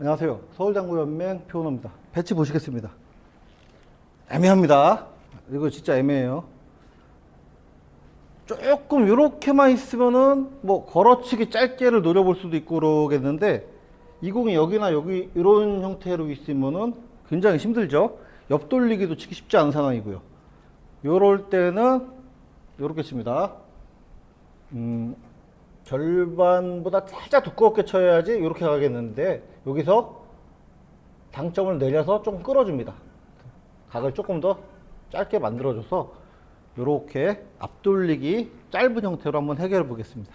안녕하세요. 서울당구연맹 표원호입니다. 배치 보시겠습니다. 애매합니다. 이거 진짜 애매해요. 조금 이렇게만 있으면은 뭐 걸어치기 짧게를 노려볼 수도 있고 그러겠는데, 이 공이 여기나 여기 이런 형태로 있으면은 굉장히 힘들죠. 옆 돌리기도 치기 쉽지 않은 상황이고요. 요럴 때는 요렇게 칩니다. 절반보다 살짝 두껍게 쳐야지 이렇게 가겠는데, 여기서 당점을 내려서 좀 끌어줍니다. 각을 조금 더 짧게 만들어줘서 이렇게 앞돌리기 짧은 형태로 한번 해결해 보겠습니다.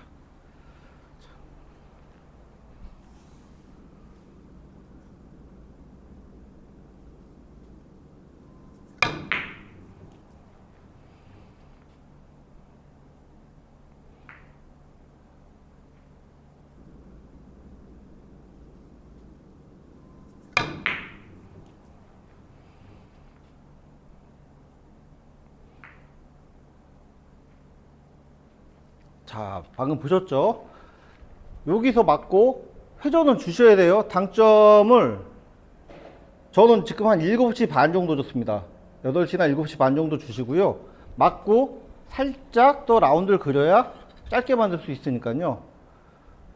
자, 방금 보셨죠? 여기서 맞고 회전을 주셔야 돼요. 당점을 저는 지금 한 7시 반 정도 줬습니다. 8시나 7시 반 정도 주시고요. 맞고 살짝 더 라운드를 그려야 짧게 만들 수 있으니까요.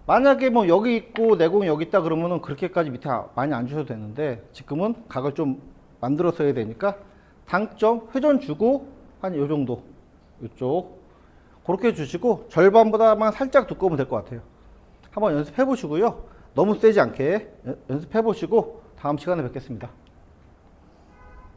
만약에 뭐 여기 있고 내공이 여기 있다 그러면은 그렇게까지 밑에 많이 안 주셔도 되는데, 지금은 각을 좀 만들어서 해야 되니까 당점 회전 주고 한 요 정도, 이쪽 그렇게 주시고 절반보다만 살짝 두꺼우면 될 것 같아요. 한번 연습해 보시고요. 너무 세지 않게 연습해 보시고 다음 시간에 뵙겠습니다.